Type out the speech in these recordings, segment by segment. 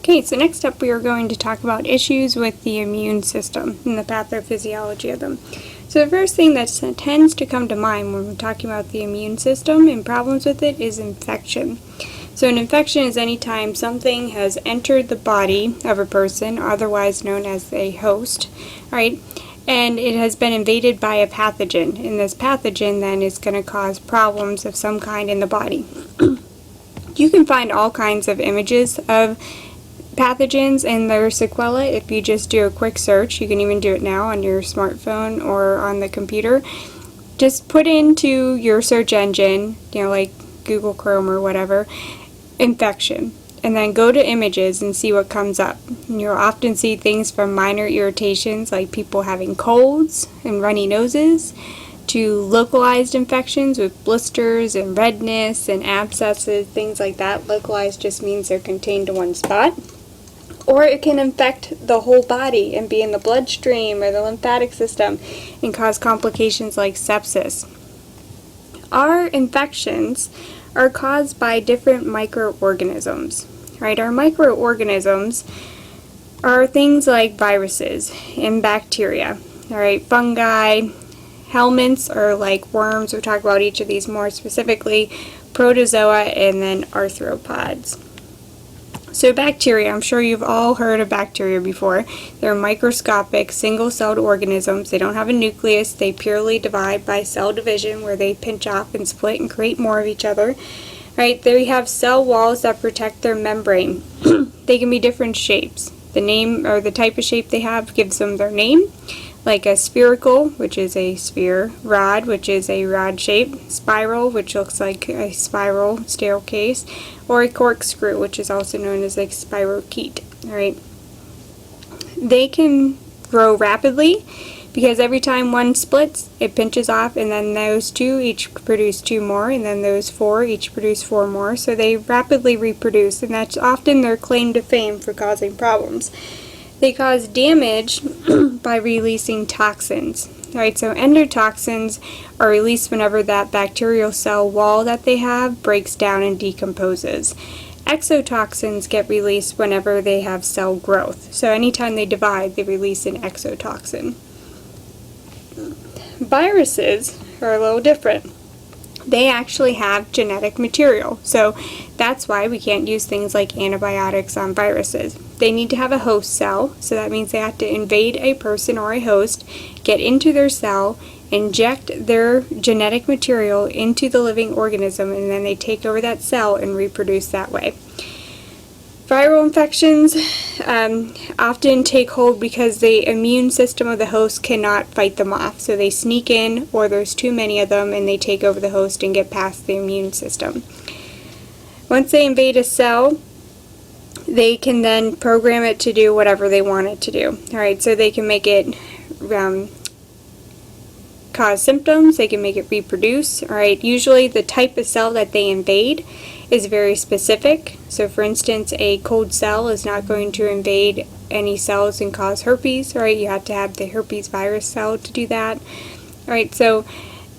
Okay, so next up we are going to talk about issues with the immune system and the pathophysiology of them. So the first thing that tends to come to mind when we're talking about the immune system and problems with it is infection. So an infection is any time something has entered the body of a person, otherwise known as a host, right? And it has been invaded by a pathogen, and this pathogen then is going to cause problems of some kind in the body. You can find all kinds of images of pathogens and their sequelae if you just do a quick search. You can even do it now on your smartphone or on the computer. Just put into your search engine, like Google Chrome or whatever, infection, and then go to images and see what comes up. And you'll often see things from minor irritations like people having colds and runny noses to localized infections with blisters and redness and abscesses, things like that. Localized just means they're contained to one spot. Or it can infect the whole body and be in the bloodstream or the lymphatic system and cause complications like sepsis. Our infections are caused by different microorganisms, right? Our microorganisms are things like viruses and bacteria, all right? Fungi, helminths are like worms. We'll talk about each of these more specifically, protozoa, and then arthropods. So bacteria, I'm sure you've all heard of bacteria before. They're microscopic, single-celled organisms. They don't have a nucleus. They purely divide by cell division, where they pinch off and split and create more of each other. Right? They have cell walls that protect their membrane. They can be different shapes. The name or the type of shape they have gives them their name, like a spherical, which is a sphere, rod, which is a rod shape, spiral, which looks like a spiral staircase, or a corkscrew, which is also known as a spirochete. All right. They can grow rapidly because every time one splits, it pinches off, and then those two each produce two more, and then those four each produce four more. So they rapidly reproduce, and that's often their claim to fame for causing problems. They cause damage by releasing toxins. Alright, so endotoxins are released whenever that bacterial cell wall that they have breaks down and decomposes. Exotoxins get released whenever they have cell growth. So anytime they divide, they release an exotoxin. Viruses are a little different. They actually have genetic material, so that's why we can't use things like antibiotics on viruses. They need to have a host cell, so that means they have to invade a person or a host, get into their cell, inject their genetic material into the living organism, and then they take over that cell and reproduce that way. Viral infections often take hold because the immune system of the host cannot fight them off. So they sneak in, or there's too many of them, and they take over the host and get past the immune system. Once they invade a cell, they can then program it to do whatever they want it to do. Alright, so they can make it cause symptoms, they can make it reproduce. Alright, usually the type of cell that they invade is very specific. So for instance, a cold cell is not going to invade any cells and cause herpes, right? You have to have the herpes virus cell to do that. Alright, so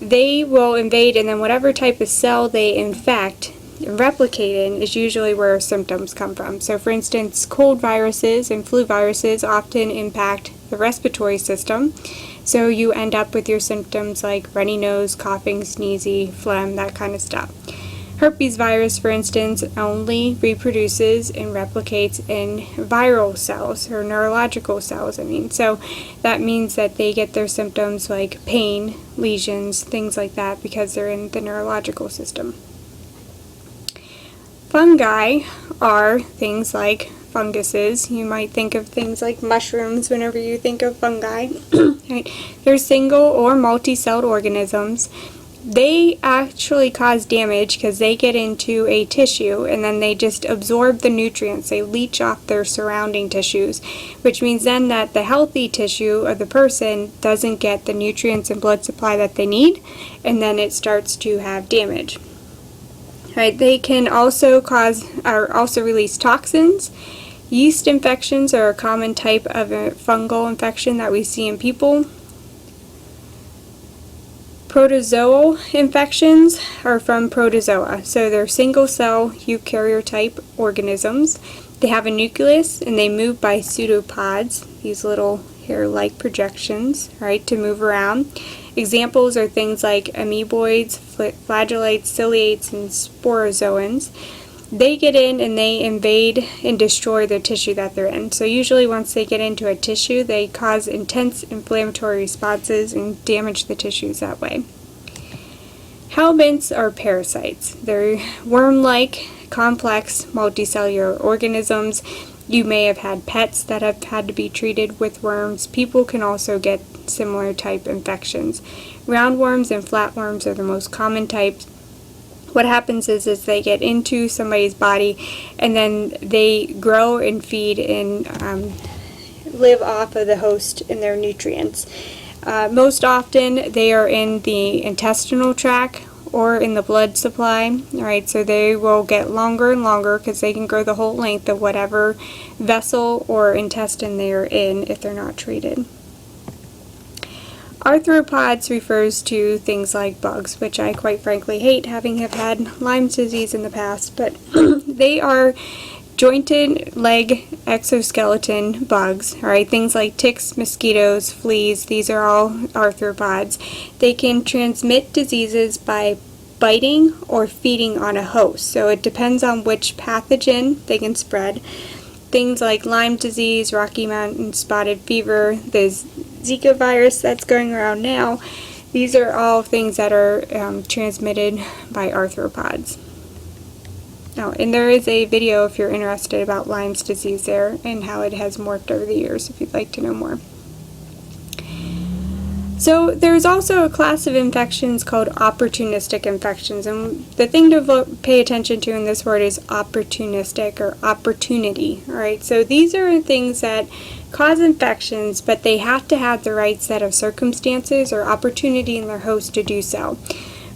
they will invade, and then whatever type of cell they infect and replicate in is usually where symptoms come from. So for instance, cold viruses and flu viruses often impact the respiratory system. So you end up with your symptoms like runny nose, coughing, sneezy, phlegm, that kind of stuff. Herpes virus, for instance, only reproduces and replicates in viral cells, or neurological cells, So that means that they get their symptoms like pain, lesions, things like that, because they're in the neurological system. Fungi are things like funguses. You might think of things like mushrooms whenever you think of fungi. Right? They're single or multi-celled organisms. They actually cause damage because they get into a tissue and then they just absorb the nutrients. They leach off their surrounding tissues, which means then that the healthy tissue of the person doesn't get the nutrients and blood supply that they need, and then it starts to have damage. Right? They can also release toxins. Yeast infections are a common type of a fungal infection that we see in people. Protozoal infections are from protozoa, so they're single-cell eukaryote organisms. They have a nucleus and they move by pseudopods, these little hair-like projections, right, to move around. Examples are things like amoeboids, flagellates, ciliates, and sporozoans. They get in and they invade and destroy the tissue that they're in. So usually once they get into a tissue, they cause intense inflammatory responses and damage the tissues that way. Helminths are parasites. They're worm-like, complex, multicellular organisms. You may have had pets that have had to be treated with worms. People can also get similar type infections. Roundworms and flatworms are the most common types. What happens is they get into somebody's body and then they grow and feed and live off of the host and their nutrients. Most often they are in the intestinal tract or in the blood supply. Alright, so they will get longer and longer because they can grow the whole length of whatever vessel or intestine they are in if they're not treated. Arthropods refers to things like bugs, which I quite frankly hate, having have had Lyme's disease in the past, but they are jointed leg exoskeleton bugs, alright, things like ticks, mosquitoes, fleas, these are all arthropods. They can transmit diseases by biting or feeding on a host, so it depends on which pathogen they can spread. Things like Lyme disease, Rocky Mountain spotted fever, the Zika virus that's going around now, these are all things that are transmitted by arthropods. Oh, and there is a video if you're interested about Lyme's disease there and how it has morphed over the years if you'd like to know more. So there's also a class of infections called opportunistic infections, and the thing to pay attention to in this word is opportunistic or opportunity. Alright, so these are things that cause infections, but they have to have the right set of circumstances or opportunity in their host to do so.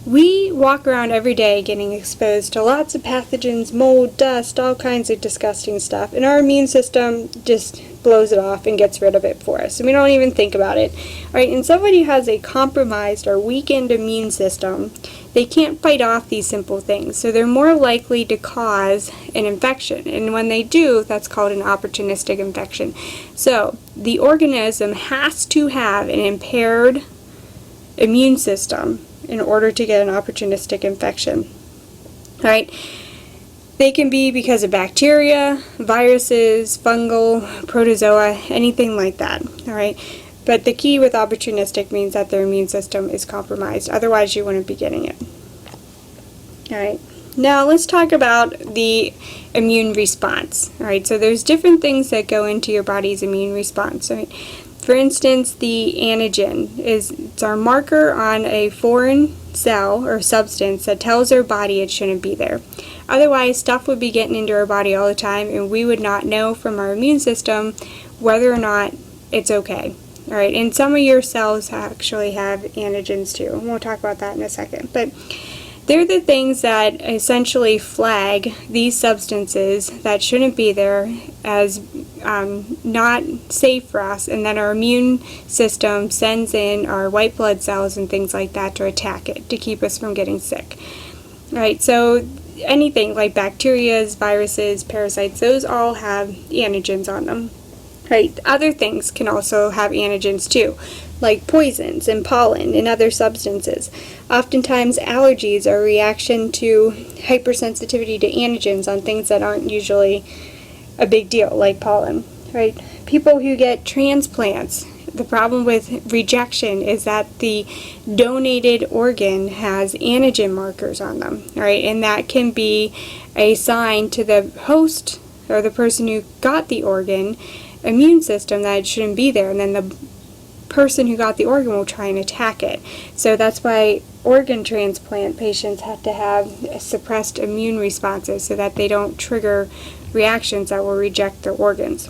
We walk around every day getting exposed to lots of pathogens, mold, dust, all kinds of disgusting stuff, and our immune system just blows it off and gets rid of it for us. And we don't even think about it. Alright, and somebody who has a compromised or weakened immune system, they can't fight off these simple things. So they're more likely to cause an infection. And when they do, that's called an opportunistic infection. So the organism has to have an impaired immune system in order to get an opportunistic infection. Alright. They can be because of bacteria, viruses, fungal, protozoa, anything like that. Alright, but the key with opportunistic means that their immune system is compromised. Otherwise, you wouldn't be getting it. Alright, now let's talk about the immune response. Alright, so there's different things that go into your body's immune response. Right? For instance, the antigen it's our marker on a foreign cell or substance that tells our body it shouldn't be there. Otherwise, stuff would be getting into our body all the time, and we would not know from our immune system whether or not it's okay. Alright, and some of your cells actually have antigens too, and we'll talk about that in a second. But they're the things that essentially flag these substances that shouldn't be there as not safe for us, and then our immune system sends in our white blood cells and things like that to attack it, to keep us from getting sick. Right, so anything like bacteria, viruses, parasites, those all have antigens on them. Right, other things can also have antigens too, like poisons and pollen and other substances. Oftentimes allergies are a reaction to hypersensitivity to antigens on things that aren't usually a big deal, like pollen. Right, people who get transplants, the problem with rejection is that the donated organ has antigen markers on them, right? And that can be a sign to the host or the person who got the organ immune system that it shouldn't be there, and then the person who got the organ will try and attack it. So that's why organ transplant patients have to have suppressed immune responses so that they don't trigger reactions that will reject their organs.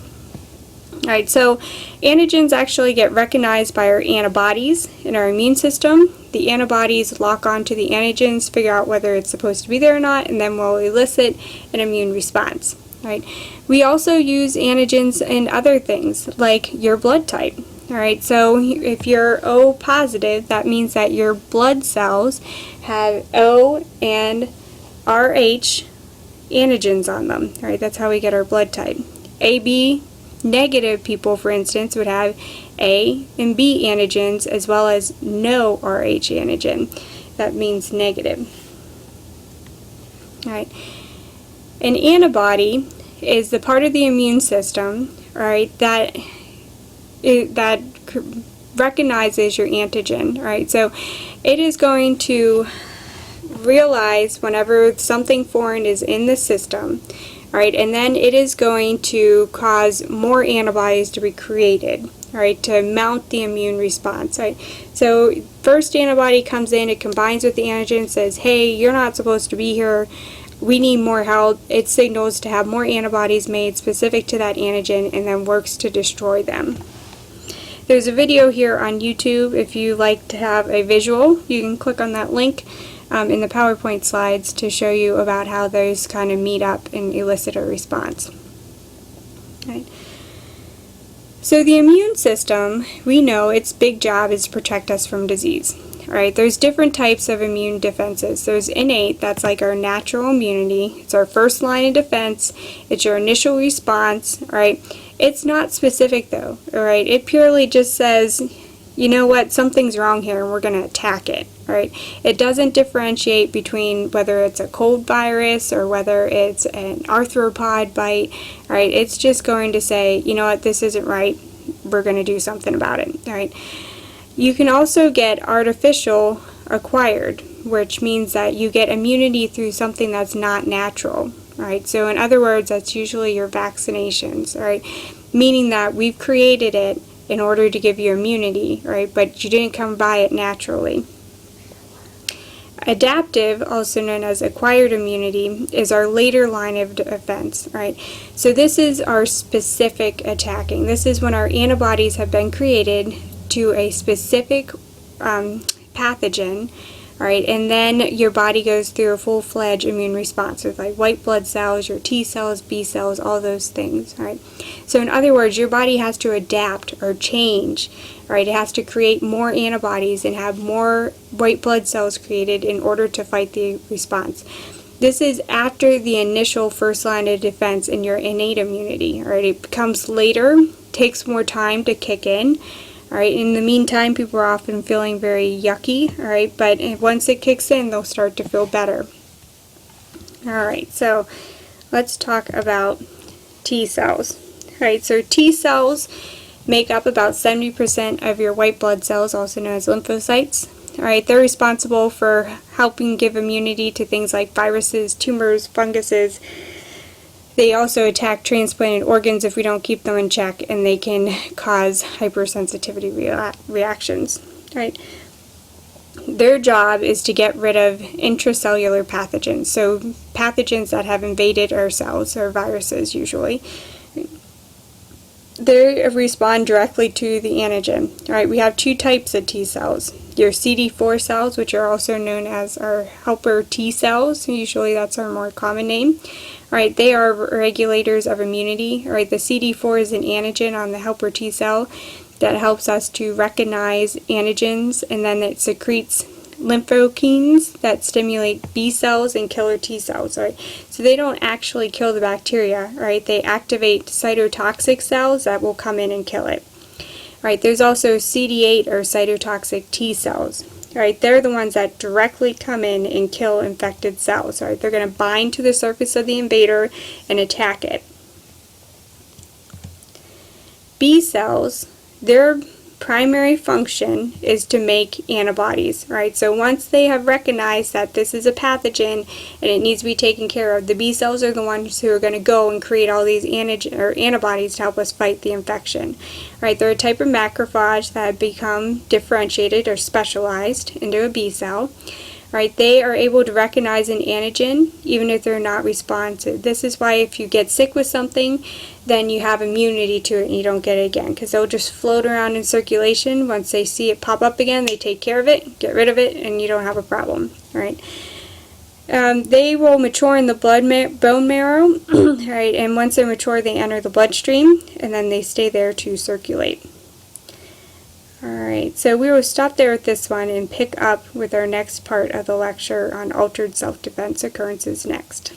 Alright, so antigens actually get recognized by our antibodies in our immune system. The antibodies lock onto the antigens, figure out whether it's supposed to be there or not, and then will elicit an immune response. Right? We also use antigens in other things, like your blood type. Alright, so if you're O positive, that means that your blood cells have O and RH antigens on them. Alright, that's how we get our blood type. AB negative people, for instance, would have A and B antigens as well as no RH antigen. That means negative. Alright, an antibody is the part of the immune system, alright, that recognizes your antigen, right? So it is going to realize whenever something foreign is in the system, right? And then it is going to cause more antibodies to be created, right, to mount the immune response, right? So first antibody comes in, it combines with the antigen, says, hey, you're not supposed to be here, we need more help. It signals to have more antibodies made specific to that antigen and then works to destroy them. There's a video here on YouTube. If you like to have a visual, you can click on that link in the PowerPoint slides to show you about how those kind of meet up and elicit a response. Right. So the immune system, we know its big job is to protect us from disease. Right. There's different types of immune defenses. There's innate, that's like our natural immunity. It's our first line of defense. It's your initial response, right? It's not specific though, alright? It purely just says, you know what, something's wrong here and we're going to attack it, alright? It doesn't differentiate between whether it's a cold virus or whether it's an arthropod bite, alright? It's just going to say, you know what, this isn't right, we're going to do something about it, alright? You can also get artificial acquired, which means that you get immunity through something that's not natural. Right, so in other words, that's usually your vaccinations, right? Meaning that we've created it in order to give you immunity, right? But you didn't come by it naturally. Adaptive, also known as acquired immunity, is our later line of defense, right? So this is our specific attacking. This is when our antibodies have been created to a specific pathogen, right, and then your body goes through a full-fledged immune response with like white blood cells, your T cells, B cells, all those things, right? So in other words, your body has to adapt or change, right? It has to create more antibodies and have more white blood cells created in order to fight the response. This is after the initial first line of defense in your innate immunity, right? It comes later, takes more time to kick in. Alright, in the meantime, people are often feeling very yucky, alright, but once it kicks in, they'll start to feel better. Alright, so let's talk about T cells. Alright, so T cells make up about 70% of your white blood cells, also known as lymphocytes. Alright, they're responsible for helping give immunity to things like viruses, tumors, funguses. They also attack transplanted organs if we don't keep them in check, and they can cause hypersensitivity reactions. Right? Their job is to get rid of intracellular pathogens, so pathogens that have invaded our cells, or viruses usually. They respond directly to the antigen. Right? We have two types of T cells. Your CD4 cells, which are also known as our helper T cells, usually that's our more common name. Right, they are regulators of immunity. Right, the CD4 is an antigen on the helper T cell that helps us to recognize antigens, and then it secretes lymphokines that stimulate B cells and killer T cells. Right, so they don't actually kill the bacteria. Right, they activate cytotoxic cells that will come in and kill it. Right, there's also CD8 or cytotoxic T cells. Right, they're the ones that directly come in and kill infected cells. Right, they're going to bind to the surface of the invader and attack it. B cells, their primary function is to make antibodies. Right, so once they have recognized that this is a pathogen and it needs to be taken care of, the B cells are the ones who are going to go and create all these antibodies to help us fight the infection. Right, they're a type of macrophage that have become differentiated or specialized into a B cell. Right, they are able to recognize an antigen even if they're not responsive. This is why if you get sick with something, then you have immunity to it and you don't get it again, because they'll just float around in circulation. Once they see it pop up again, they take care of it, get rid of it, and you don't have a problem. Right. They will mature in the bone marrow, right, and once they're mature, they enter the bloodstream, and then they stay there to circulate. Alright, so we will stop there with this one and pick up with our next part of the lecture on altered self-defense occurrences next.